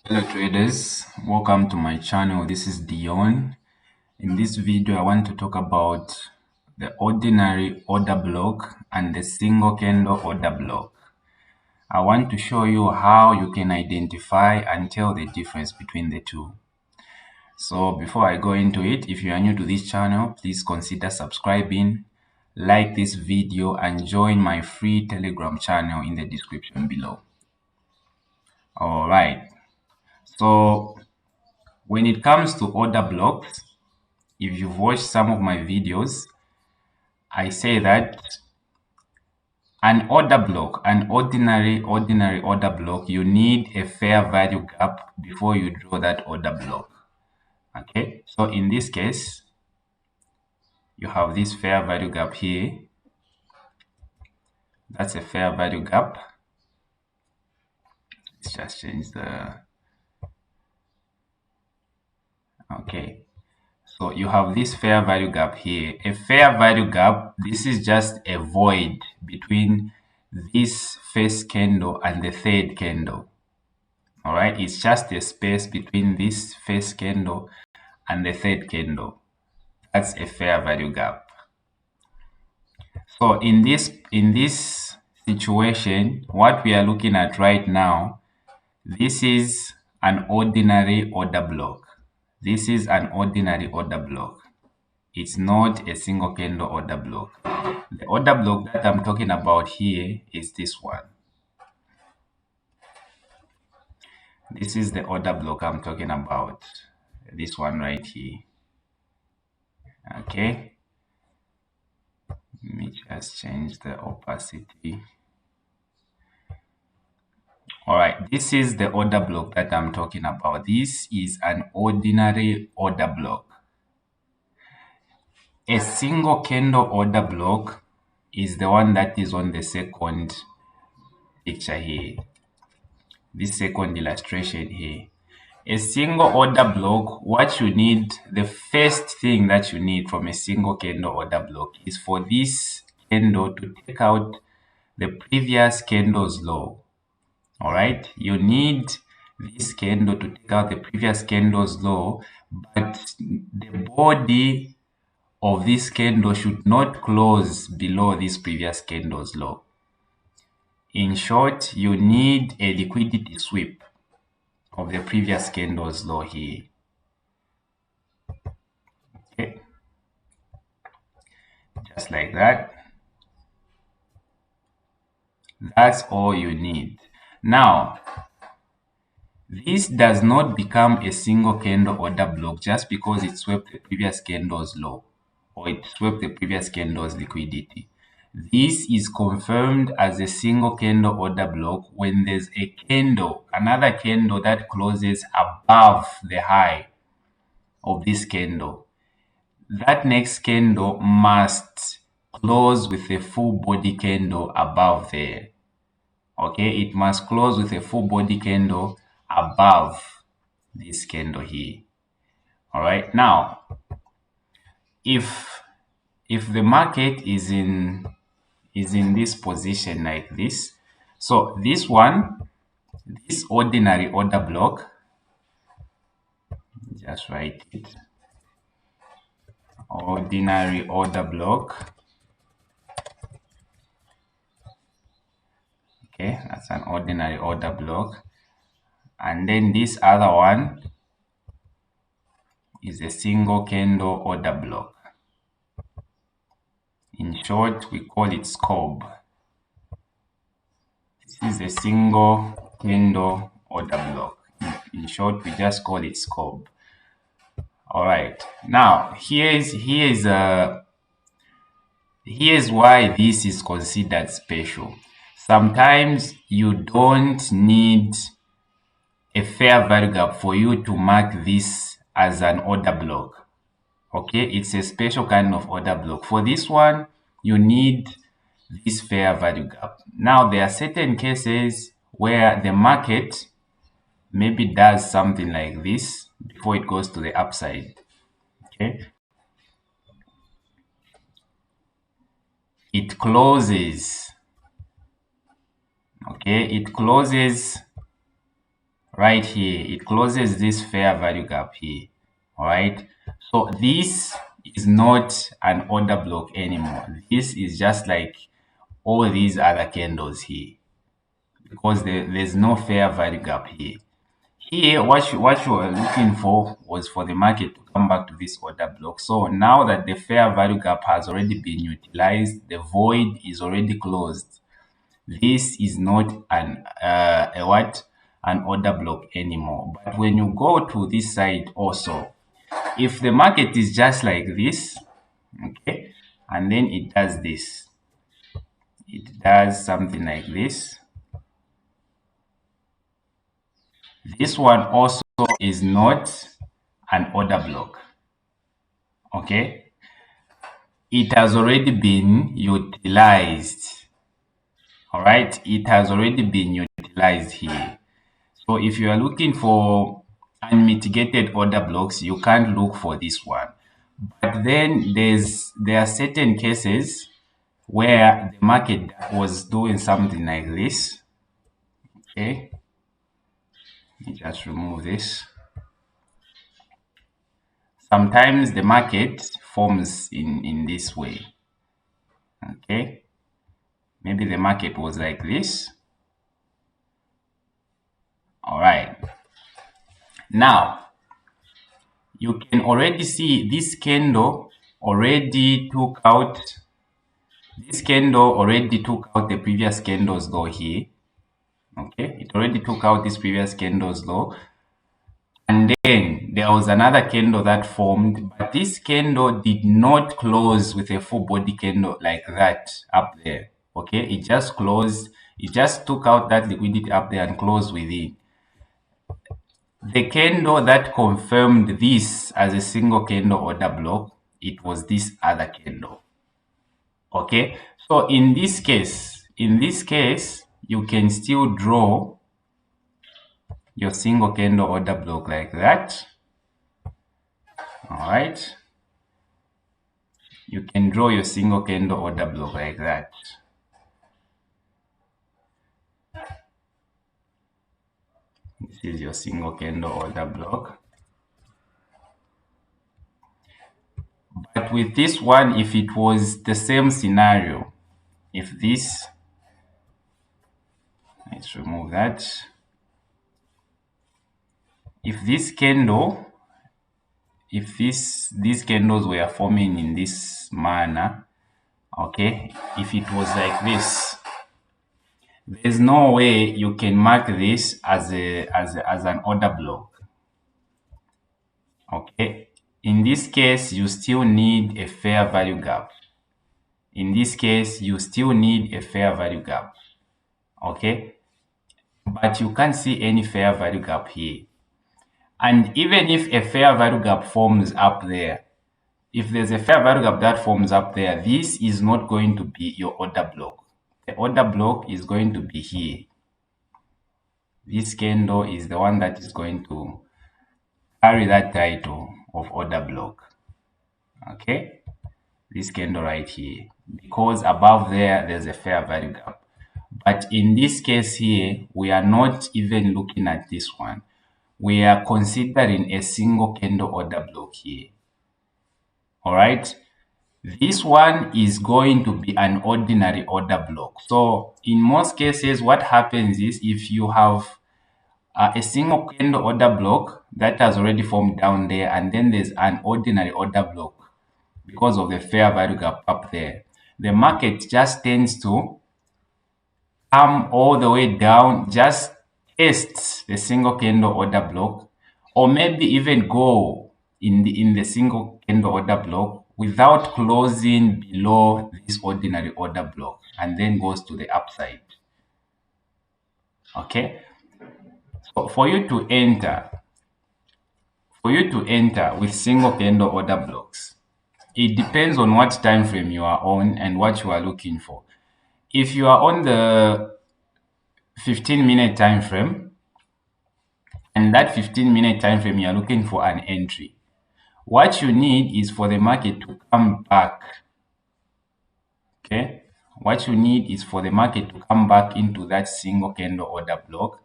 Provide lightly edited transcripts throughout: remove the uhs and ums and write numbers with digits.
Hello traders, welcome to my channel. This is Dion. In this video I want to talk about the ordinary order block and the single candle order block. I want to show you how you can identify and tell the difference between the two. So before I go into it, if you are new to this channel, please consider subscribing, like this video and join my free Telegram channel in the description below. Alright, so when it comes to order blocks, if you've watched some of my videos, I say that an order block, an ordinary order block, you need a fair value gap before you draw that order block. Okay, so in this case, you have this fair value gap here. That's a fair value gap. Let's just change the... Okay. So you have this fair value gap here. A fair value gap, this is just a void between this first candle and the third candle. All right, it's just a space between this first candle and the third candle. That's a fair value gap. So in this situation, what we are looking at right now, this is an ordinary order block. This is an ordinary order block. It's not a single candle order block. The order block that I'm talking about here is this one. This is the order block I'm talking about. This one right here. Okay. Let me just change the opacity. Alright, this is the order block that I'm talking about. This is an ordinary order block. A single candle order block is the one that is on the second picture here. This second illustration here. A single order block, what you need, the first thing that you need from a single candle order block is for this candle to take out the previous candle's low. All right, you need this candle to take out the previous candle's low, but the body of this candle should not close below this previous candle's low. In short, you need a liquidity sweep of the previous candle's low here. Okay, just like that. That's all you need. Now, this does not become a single candle order block just because it swept the previous candle's low or it swept the previous candle's liquidity. This is confirmed as a single candle order block when there's a candle, another candle that closes above the high of this candle. That next candle must close with a full body candle above there. Okay, it must close with a full body candle above this candle here. All right, now if the market is in this position like this, so this one, this ordinary order block, just write it, ordinary order block. Okay, that's an ordinary order block. And then this other one is a single candle order block. In short, we call it SCOB. This is a single candle order block. In short, we just call it SCOB. All right. Now, here's why this is considered special. Sometimes you don't need a fair value gap for you to mark this as an order block. Okay, it's a special kind of order block. For this one, you need this fair value gap. Now, there are certain cases where the market maybe does something like this before it goes to the upside. Okay, it closes. Okay, it closes right here, it closes this fair value gap here. All right. So this is not an order block anymore. This is just like all these other candles here because there's no fair value gap here. Here, what you were looking for was for the market to come back to this order block. So now that the fair value gap has already been utilized, the void is already closed. This is not an order block anymore. But when you go to this side also, if the market is just like this, okay, and then it does this, it does something like this. This one also is not an order block. Okay, it has already been utilized. All right, it has already been utilized here. So if you are looking for unmitigated order blocks, you can't look for this one. But then there are certain cases where the market was doing something like this. Okay, let me just remove this. Sometimes the market forms in this way. Okay, maybe the market was like this. All right, now you can already see this candle already took out the previous candles low here. Okay, it already took out this previous candles low, and then there was another candle that formed, but this candle did not close with a full body candle like that up there. Okay, it just closed, it just took out that liquidity up there and closed with it. The candle that confirmed this as a single candle order block, it was this other candle. Okay, so in this case, you can still draw your single candle order block like that. All right, you can draw your single candle order block like that. This is your single candle order block. But with this one, if it was the same scenario, if this, let's remove that. If this candle, if these candles were forming in this manner, okay, if it was like this, there's no way you can mark this as an order block. Okay, in this case you still need a fair value gap. In this case you still need a fair value gap. Okay, but you can't see any fair value gap here. And even if a fair value gap forms up there, if there's a fair value gap that forms up there, this is not going to be your order block. The order block is going to be here. This candle is the one that is going to carry that title of order block. Okay, this candle right here, because above there's a fair value gap. But in this case here, we are not even looking at this one. We are considering a single candle order block here. All right, this one is going to be an ordinary order block. So in most cases, what happens is if you have a single candle order block that has already formed down there, and then there's an ordinary order block because of the fair value gap up there, the market just tends to come all the way down, just test the single candle order block, or maybe even go in the single candle order block without closing below this ordinary order block, and then goes to the upside. Okay, so for you to enter with single candle order blocks, it depends on what time frame you are on and what you are looking for. If you are on the 15-minute time frame, and that 15-minute time frame you are looking for an entry, what you need is for the market to come back. Okay, what you need is for the market to come back into that single candle order block,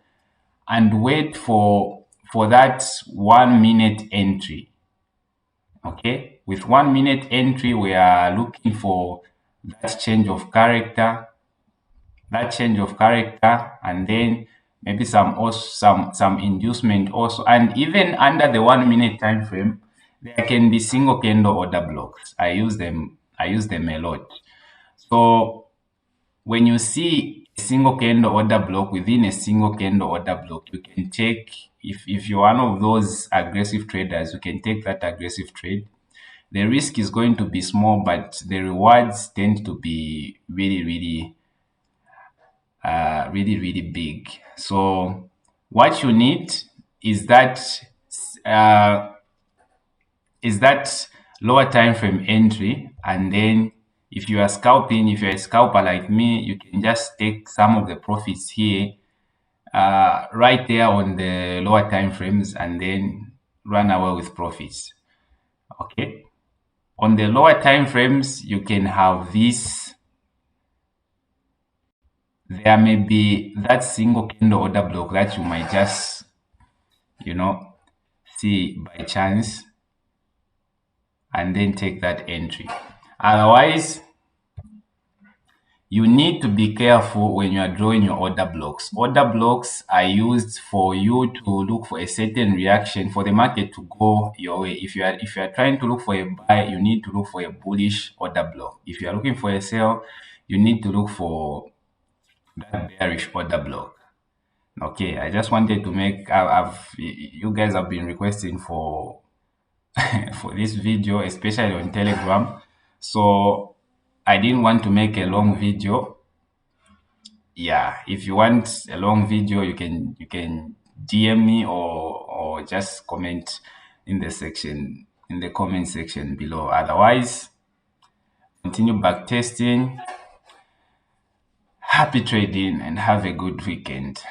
and wait for that 1 minute entry. Okay, with 1 minute entry, we are looking for that change of character, and then maybe some also some inducement also, and even under the 1 minute time frame, there can be single candle order blocks. I use them a lot. So when you see a single candle order block within a single candle order block, you can take, if you're one of those aggressive traders, you can take that aggressive trade. The risk is going to be small, but the rewards tend to be really big. So what you need is uh, that lower time frame entry, and then if you are scalping, if you're a scalper like me, you can just take some of the profits here, right there on the lower time frames, and then run away with profits. Okay, on the lower time frames, you can have this. There may be that single candle order block that you might just, you know, see by chance, and then take that entry. Otherwise, you need to be careful when you are drawing your order blocks. Order blocks are used for you to look for a certain reaction for the market to go your way. If you are trying to look for a buy, you need to look for a bullish order block. If you are looking for a sell, you need to look for that bearish order block. Okay, I just wanted to make, you guys have been requesting for for this video, especially on Telegram. So I didn't want to make a long video. Yeah, if you want a long video, you can DM me, or just comment in the comment section below. Otherwise, continue back testing. Happy trading and have a good weekend.